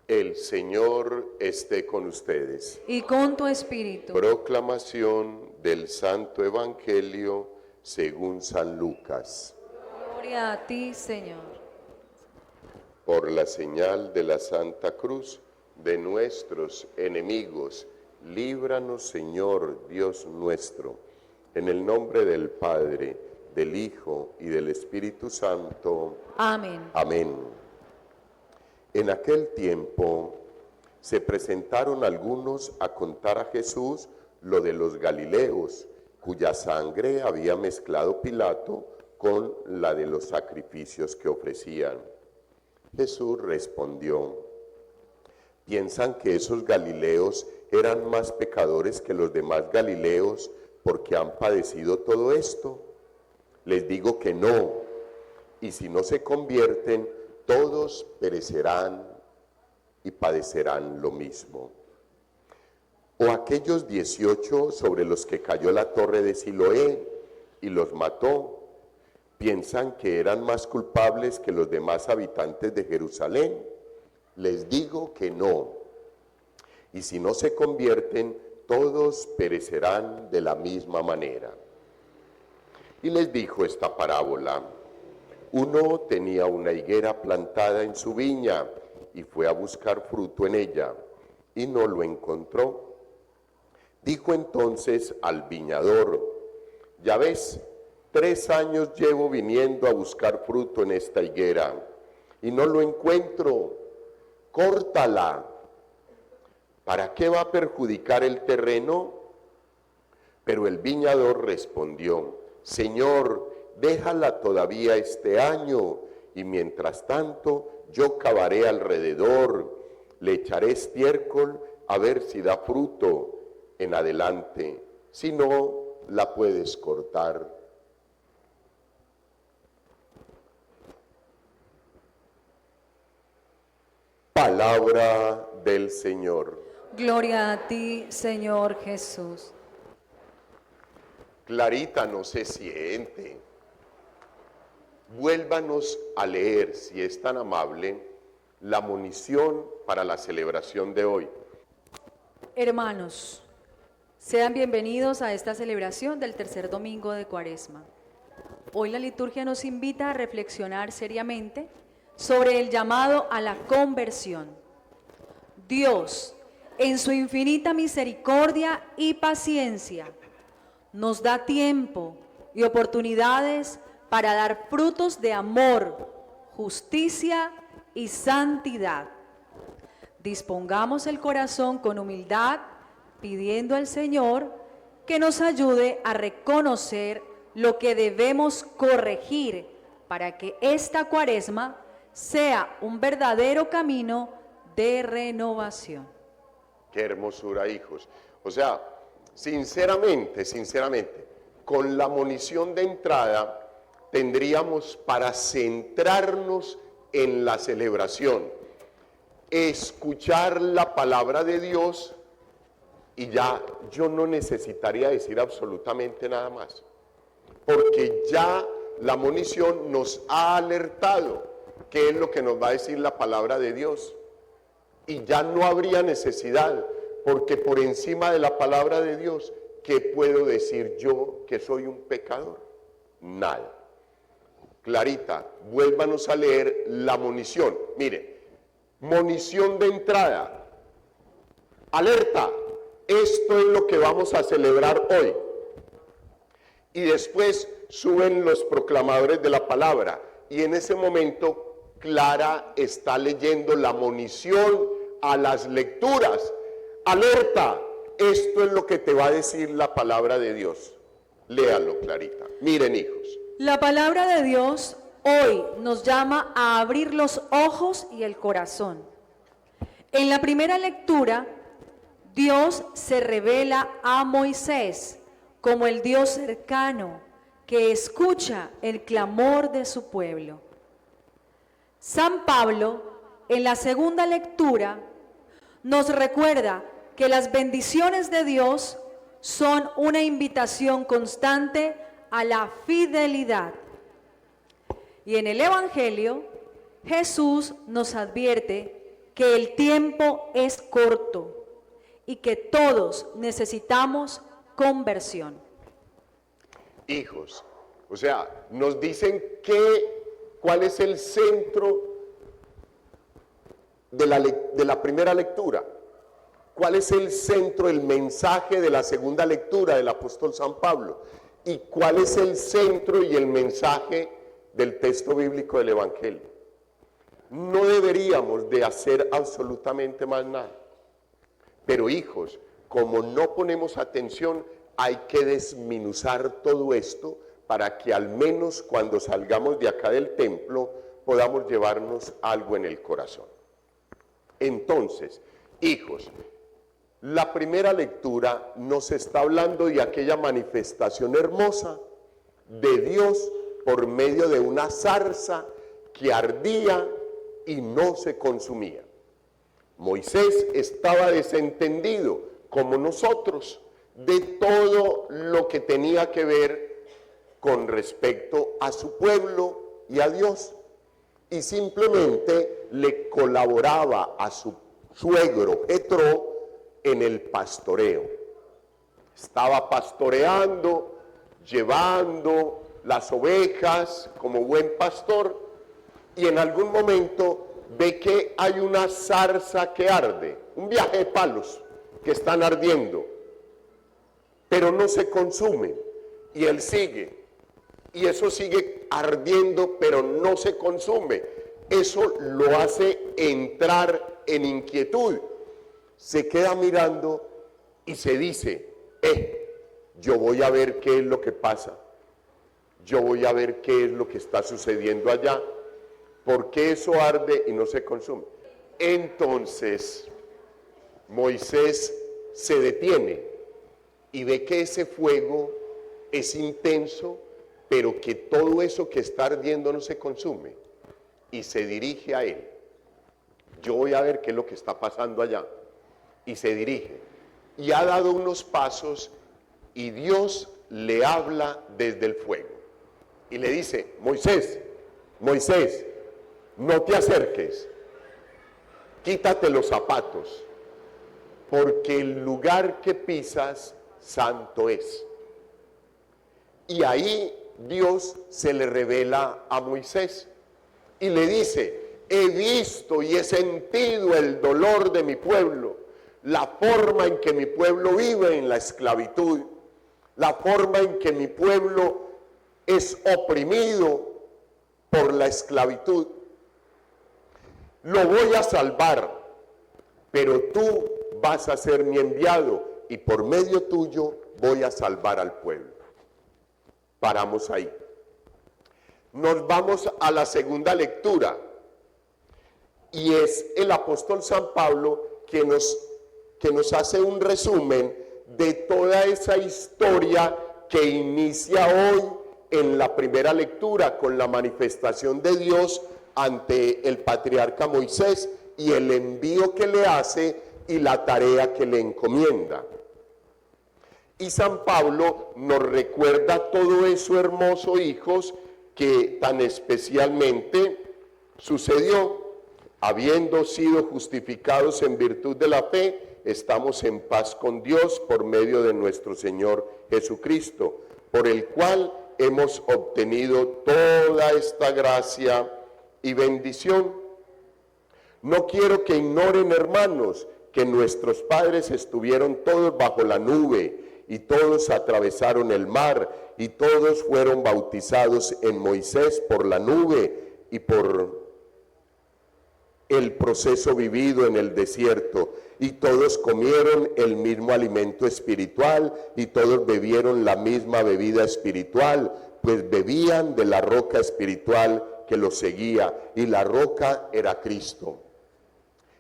El Señor esté con ustedes. Y con tu espíritu. Proclamación del Santo Evangelio según San Lucas. Gloria a ti, Señor. Por la señal de la Santa Cruz de nuestros enemigos, líbranos, Señor Dios nuestro. En el nombre del Padre, del Hijo y del Espíritu Santo. Amén. Amén. En aquel tiempo se presentaron algunos a contar a Jesús lo de los Galileos, cuya sangre había mezclado Pilato con la de los sacrificios que ofrecían. Jesús respondió: ¿piensan que esos Galileos eran más pecadores que los demás Galileos porque han padecido todo esto? Les digo que no, y si no se convierten, todos perecerán y padecerán lo mismo. O aquellos 18 sobre los que cayó la torre de Siloé y los mató, ¿piensan que eran más culpables que los demás habitantes de Jerusalén? Les digo que no. Y si no se convierten, todos perecerán de la misma manera. Y les dijo esta parábola: uno tenía una higuera plantada en su viña y fue a buscar fruto en ella y no lo encontró. Dijo entonces al viñador: ya ves, 3 años llevo viniendo a buscar fruto en esta higuera y no lo encuentro. Córtala. ¿Para qué va a perjudicar el terreno? Pero el viñador respondió: Señor, déjala todavía este año, y mientras tanto yo cavaré alrededor, le echaré estiércol a ver si da fruto en adelante, si no, la puedes cortar. Palabra del Señor. Gloria a ti, Señor Jesús. Clarita no se siente. Vuélvanos a leer, si es tan amable, la monición para la celebración de hoy. Hermanos, sean bienvenidos a esta celebración del tercer domingo de Cuaresma. Hoy la liturgia nos invita a reflexionar seriamente sobre el llamado a la conversión. Dios, en su infinita misericordia y paciencia, nos da tiempo y oportunidades para dar frutos de amor, justicia y santidad. Dispongamos el corazón con humildad, pidiendo al Señor que nos ayude a reconocer lo que debemos corregir para que esta Cuaresma sea un verdadero camino de renovación. Qué hermosura, hijos. O sea, sinceramente, con la monición de entrada tendríamos para centrarnos en la celebración, escuchar la palabra de Dios, y ya yo no necesitaría decir absolutamente nada más, porque ya la monición nos ha alertado qué es lo que nos va a decir la palabra de Dios, y ya no habría necesidad, porque por encima de la palabra de Dios, ¿qué puedo decir yo que soy un pecador? Nada. Clarita, vuélvanos a leer la monición. Mire, monición de entrada. Alerta, esto es lo que vamos a celebrar hoy. Y después suben los proclamadores de la palabra. Y en ese momento, Clara está leyendo la monición a las lecturas. Alerta, esto es lo que te va a decir la palabra de Dios. Léalo, Clarita. Miren, hijos. La palabra de Dios hoy nos llama a abrir los ojos y el corazón. En la primera lectura, Dios se revela a Moisés como el Dios cercano que escucha el clamor de su pueblo. San Pablo, en la segunda lectura, nos recuerda que las bendiciones de Dios son una invitación constante a la fidelidad. Y en el Evangelio, Jesús nos advierte que el tiempo es corto y que todos necesitamos conversión. Hijos, o sea, nos dicen cuál es el centro de la primera lectura. ¿Cuál es el centro, el mensaje de la segunda lectura del apóstol San Pablo? ¿Y cuál es el centro y el mensaje del texto bíblico del Evangelio? No deberíamos de hacer absolutamente más nada. Pero hijos, como no ponemos atención, hay que desmenuzar todo esto para que al menos cuando salgamos de acá del templo podamos llevarnos algo en el corazón. Entonces, hijos, la primera lectura nos está hablando de aquella manifestación hermosa de Dios por medio de una zarza que ardía y no se consumía. Moisés estaba desentendido, como nosotros, de todo lo que tenía que ver con respecto a su pueblo y a Dios, y simplemente le colaboraba a su suegro Jetro en el pastoreo. Estaba pastoreando, llevando las ovejas como buen pastor, y en algún momento ve que hay una zarza que arde, un viaje de palos que están ardiendo, pero no se consumen, y él sigue, y eso sigue ardiendo, pero no se consume. Eso lo hace entrar en inquietud. Se queda mirando y se dice, yo voy a ver qué es lo que pasa, yo voy a ver qué es lo que está sucediendo allá, ¿por qué eso arde y no se consume? Entonces, Moisés se detiene y ve que ese fuego es intenso, pero que todo eso que está ardiendo no se consume, y se dirige a él. Yo voy a ver qué es lo que está pasando allá. Y se dirige, y ha dado unos pasos, y Dios le habla desde el fuego, y le dice, Moisés, Moisés, no te acerques, quítate los zapatos, porque el lugar que pisas, santo es. Y ahí Dios se le revela a Moisés, y le dice, he visto y he sentido el dolor de mi pueblo, la forma en que mi pueblo vive en la esclavitud, la forma en que mi pueblo es oprimido por la esclavitud. Lo voy a salvar, pero tú vas a ser mi enviado y por medio tuyo voy a salvar al pueblo. Paramos ahí. Nos vamos a la segunda lectura, y es el apóstol San Pablo que nos hace un resumen de toda esa historia que inicia hoy en la primera lectura con la manifestación de Dios ante el patriarca Moisés y el envío que le hace y la tarea que le encomienda. Y San Pablo nos recuerda todo eso hermoso, hijos, que tan especialmente sucedió. Habiendo sido justificados en virtud de la fe, estamos en paz con Dios por medio de nuestro Señor Jesucristo, por el cual hemos obtenido toda esta gracia y bendición. No quiero que ignoren, hermanos, que nuestros padres estuvieron todos bajo la nube, y todos atravesaron el mar, y todos fueron bautizados en Moisés por la nube y por el proceso vivido en el desierto, y todos comieron el mismo alimento espiritual, y todos bebieron la misma bebida espiritual, pues bebían de la roca espiritual que los seguía, y la roca era Cristo.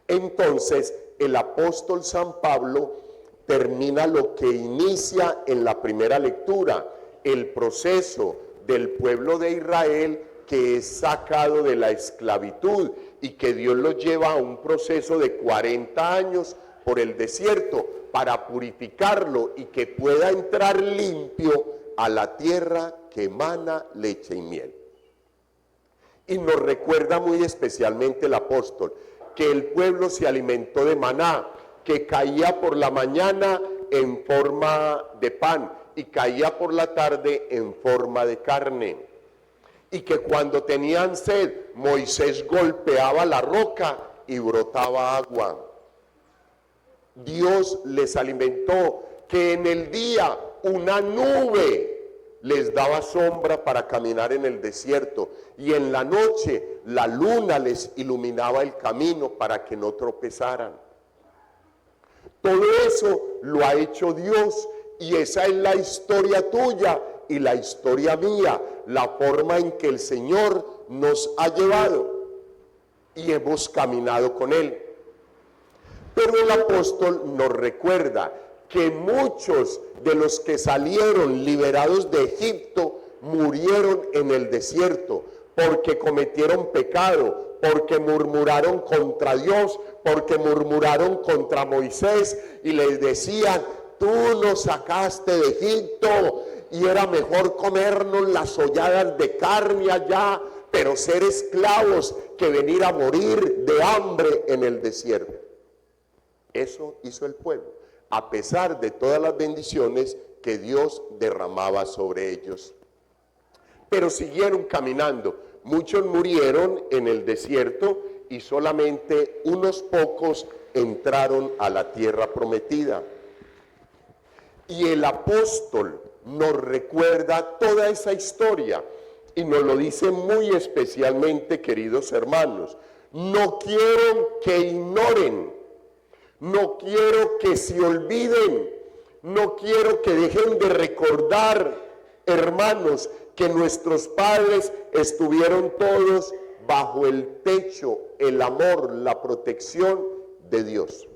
Entonces, el apóstol San Pablo termina lo que inicia en la primera lectura, el proceso del pueblo de Israel que es sacado de la esclavitud y que Dios lo lleva a un proceso de 40 años por el desierto para purificarlo y que pueda entrar limpio a la tierra que emana leche y miel. Y nos recuerda muy especialmente el apóstol que el pueblo se alimentó de maná, que caía por la mañana en forma de pan y caía por la tarde en forma de carne. Y que cuando tenían sed, Moisés golpeaba la roca y brotaba agua. Dios les alimentó, que en el día una nube les daba sombra para caminar en el desierto, y en la noche la luna les iluminaba el camino para que no tropezaran. Todo eso lo ha hecho Dios, y esa es la historia tuya y la historia mía, la forma en que el Señor nos ha llevado y hemos caminado con Él. Pero el apóstol nos recuerda que muchos de los que salieron liberados de Egipto murieron en el desierto porque cometieron pecado, porque murmuraron contra Dios, porque murmuraron contra Moisés y les decían: tú nos sacaste de Egipto y era mejor comernos las holladas de carne allá, pero ser esclavos que venir a morir de hambre en el desierto. Eso hizo el pueblo, a pesar de todas las bendiciones que Dios derramaba sobre ellos. Pero siguieron caminando. Muchos murieron en el desierto y solamente unos pocos entraron a la tierra prometida. Y el apóstol nos recuerda toda esa historia y nos lo dice muy especialmente, queridos hermanos. No quiero que ignoren, no quiero que se olviden, no quiero que dejen de recordar, hermanos, que nuestros padres estuvieron todos bajo el techo, el amor, la protección de Dios.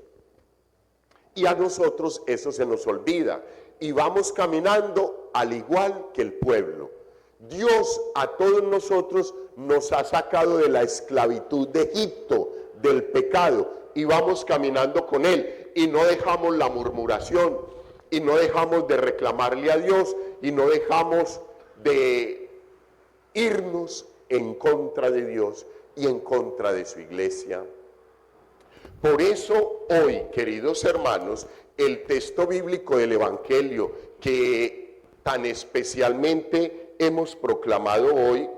Y a nosotros eso se nos olvida y vamos caminando al igual que el pueblo. Dios a todos nosotros nos ha sacado de la esclavitud de Egipto, del pecado, y vamos caminando con Él y no dejamos la murmuración y no dejamos de reclamarle a Dios y no dejamos de irnos en contra de Dios y en contra de su iglesia. Por eso hoy, queridos hermanos, el texto bíblico del Evangelio que tan especialmente hemos proclamado hoy,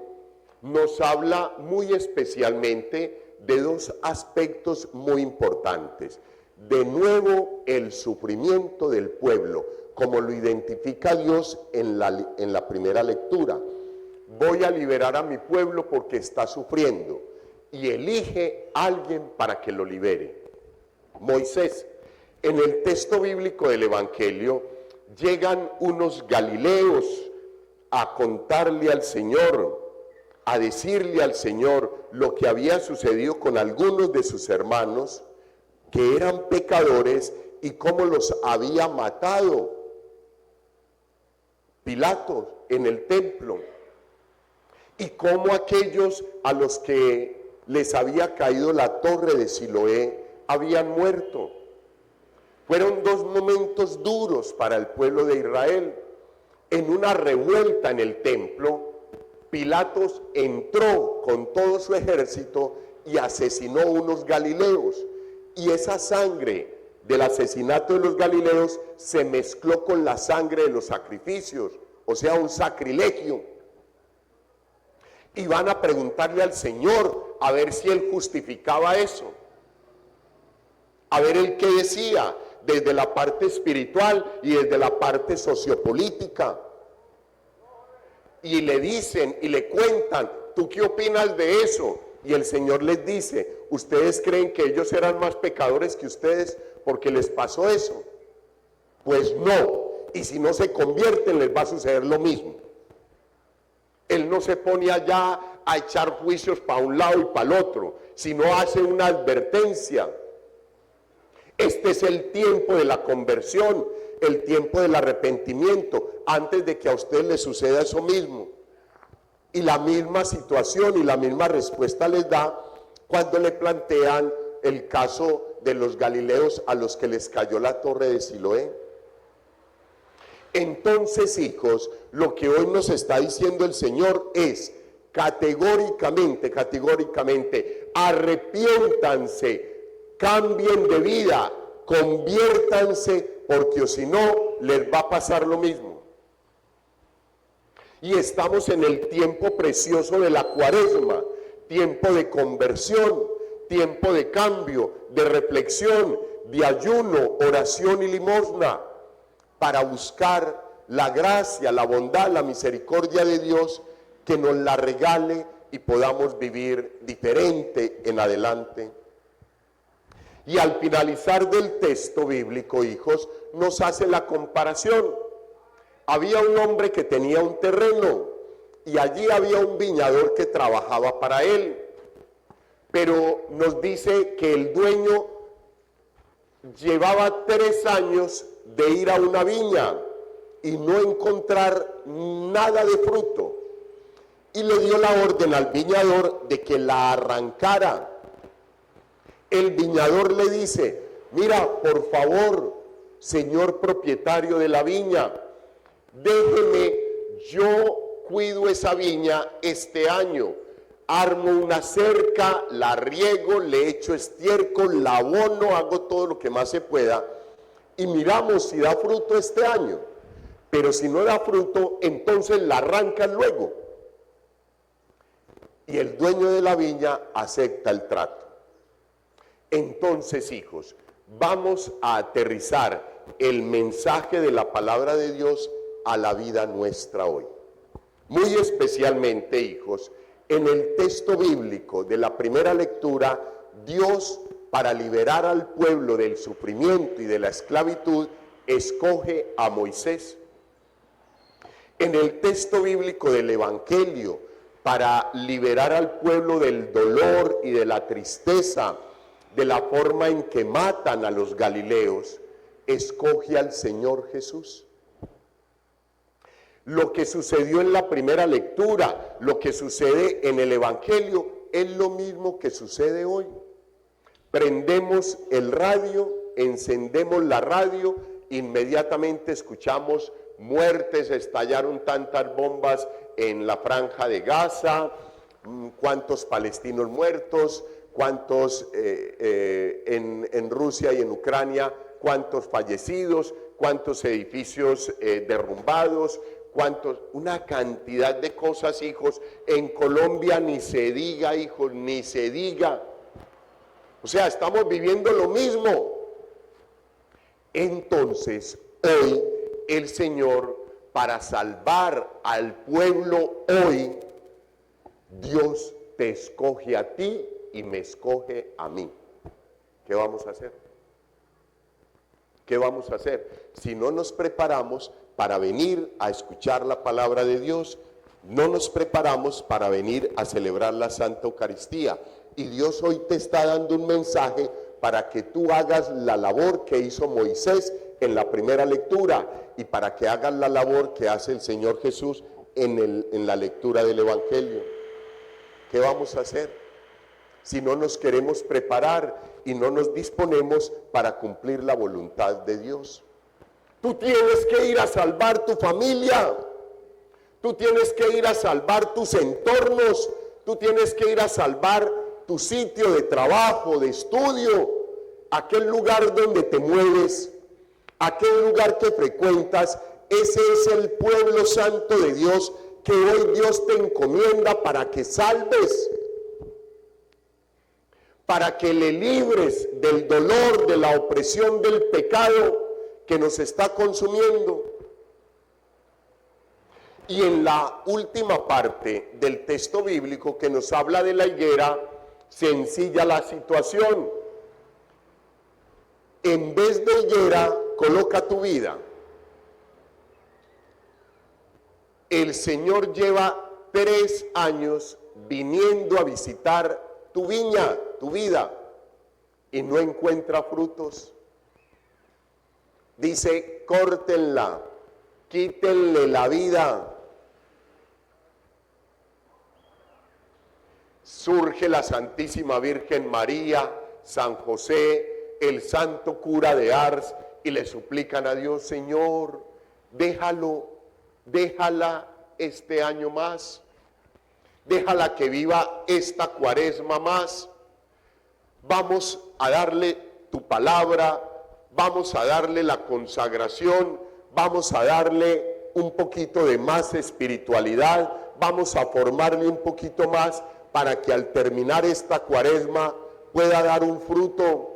nos habla muy especialmente de dos aspectos muy importantes. De nuevo, el sufrimiento del pueblo, como lo identifica Dios en la primera lectura. Voy a liberar a mi pueblo porque está sufriendo, y elige a alguien para que lo libere. Moisés. En el texto bíblico del Evangelio llegan unos galileos a contarle al Señor, a decirle al Señor lo que había sucedido con algunos de sus hermanos que eran pecadores y cómo los había matado Pilato en el templo, y cómo aquellos a los que les había caído la torre de Siloé habían muerto. Fueron dos momentos duros para el pueblo de Israel. En una revuelta en el templo, Pilatos entró con todo su ejército y asesinó unos galileos. Y esa sangre del asesinato de los galileos se mezcló con la sangre de los sacrificios, o sea, un sacrilegio. Y van a preguntarle al Señor a ver si Él justificaba eso. A ver Él qué decía desde la parte espiritual y desde la parte sociopolítica. Y le dicen y le cuentan: ¿tú qué opinas de eso? Y el Señor les dice: ¿ustedes creen que ellos eran más pecadores que ustedes porque les pasó eso? Pues no. Y si no se convierten, les va a suceder lo mismo. Él no se pone allá a echar juicios para un lado y para el otro, sino hace una advertencia. Este es el tiempo de la conversión, el tiempo del arrepentimiento, antes de que a usted le suceda eso mismo. Y la misma situación y la misma respuesta les da cuando le plantean el caso de los galileos a los que les cayó la torre de Siloé. Entonces, hijos, lo que hoy nos está diciendo el Señor es categóricamente, arrepiéntanse, cambien de vida, conviértanse, porque o si no, les va a pasar lo mismo. Y estamos en el tiempo precioso de la Cuaresma, tiempo de conversión, tiempo de cambio, de reflexión, de ayuno, oración y limosna, para buscar la gracia, la bondad, la misericordia de Dios, que nos la regale y podamos vivir diferente en adelante. Y al finalizar del texto bíblico, hijos, nos hace la comparación. Había un hombre que tenía un terreno y allí había un viñador que trabajaba para él. Pero nos dice que el dueño llevaba 3 años de ir a una viña y no encontrar nada de fruto. Y le dio la orden al viñador de que la arrancara. El viñador le dice: mira, por favor, señor propietario de la viña, déjeme, yo cuido esa viña este año. Armo una cerca, la riego, le echo estiércol, la abono, hago todo lo que más se pueda y miramos si da fruto este año. Pero si no da fruto, entonces la arrancan luego. Y el dueño de la viña acepta el trato. Entonces, hijos, vamos a aterrizar el mensaje de la palabra de Dios a la vida nuestra hoy. Muy especialmente, hijos, en el texto bíblico de la primera lectura, Dios, para liberar al pueblo del sufrimiento y de la esclavitud, escoge a Moisés. En el texto bíblico del Evangelio, para liberar al pueblo del dolor y de la tristeza, de la forma en que matan a los galileos, escoge al Señor Jesús. Lo que sucedió en la primera lectura, lo que sucede en el Evangelio, es lo mismo que sucede hoy. Prendemos el radio, encendemos la radio, inmediatamente escuchamos muertes, estallaron tantas bombas en la franja de Gaza, cuántos palestinos muertos, cuántos en Rusia y en Ucrania, cuántos fallecidos, cuántos edificios derrumbados, una cantidad de cosas, hijos. En Colombia ni se diga, hijos, ni se diga. O sea, estamos viviendo lo mismo. Entonces, hoy el Señor, para salvar al pueblo hoy, Dios te escoge a ti y me escoge a mí. ¿Qué vamos a hacer? ¿Qué vamos a hacer? Si no nos preparamos para venir a escuchar la palabra de Dios, no nos preparamos para venir a celebrar la Santa Eucaristía. Y Dios hoy te está dando un mensaje para que tú hagas la labor que hizo Moisés en la primera lectura y para que hagas la labor que hace el Señor Jesús en la lectura del Evangelio. ¿Qué vamos a hacer? Si no nos queremos preparar y no nos disponemos para cumplir la voluntad de Dios. Tú tienes que ir a salvar tu familia, tú tienes que ir a salvar tus entornos, tú tienes que ir a salvar tu sitio de trabajo, de estudio, aquel lugar donde te mueves, aquel lugar que frecuentas. Ese es el pueblo santo de Dios que hoy Dios te encomienda para que salves, para que le libres del dolor, de la opresión del pecado que nos está consumiendo. Y en la última parte del texto bíblico que nos habla de la higuera, sencilla la situación. En vez de higuera, coloca tu vida. El Señor lleva 3 años viniendo a visitar tu viña, tu vida, y no encuentra frutos. Dice: córtenla, quítenle la vida. Surge la Santísima Virgen María, San José, el santo cura de Ars, y le suplican a Dios: Señor, déjala este año más, déjala que viva esta Cuaresma más. vamos a darle tu palabra, vamos a darle la consagración, vamos a darle un poquito de más espiritualidad, vamos a formarle un poquito más para que al terminar esta cuaresma pueda dar un fruto,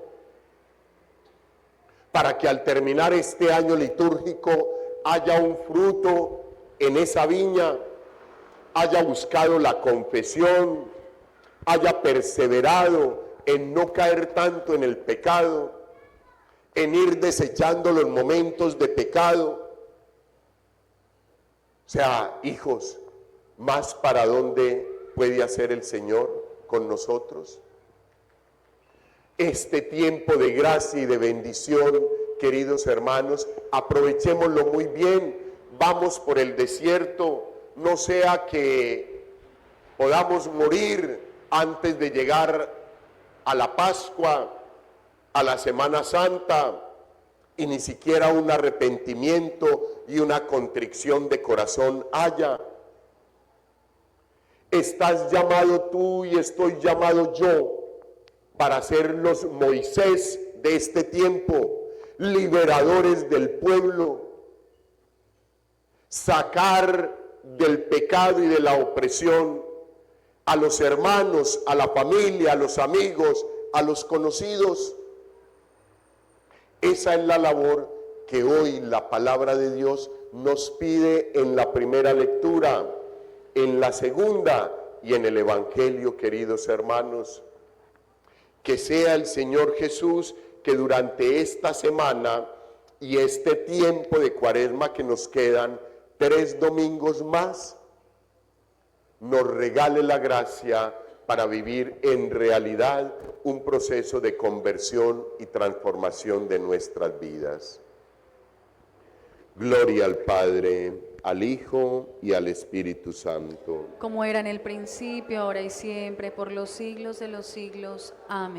para que al terminar este año litúrgico haya un fruto en esa viña, haya buscado la confesión, haya perseverado en no caer tanto en el pecado, en ir desechando los momentos de pecado. O sea, hijos, ¿más para dónde puede hacer el Señor con nosotros? Este tiempo de gracia y de bendición, queridos hermanos, aprovechémoslo muy bien. Vamos por el desierto, no sea que podamos morir antes de llegar a la Pascua, a la Semana Santa, y ni siquiera un arrepentimiento y una contrición de corazón haya. Estás llamado tú y estoy llamado yo para ser los Moisés de este tiempo, liberadores del pueblo, sacar del pecado y de la opresión a los hermanos, a la familia, a los amigos, a los conocidos. Esa es la labor que hoy la palabra de Dios nos pide en la primera lectura, en la segunda y en el Evangelio, queridos hermanos. Que sea el Señor Jesús que durante esta semana y este tiempo de cuaresma que nos quedan 3 domingos más, nos regale la gracia para vivir en realidad un proceso de conversión y transformación de nuestras vidas. Gloria al Padre, al Hijo y al Espíritu Santo. Como era en el principio, ahora y siempre, por los siglos de los siglos. Amén.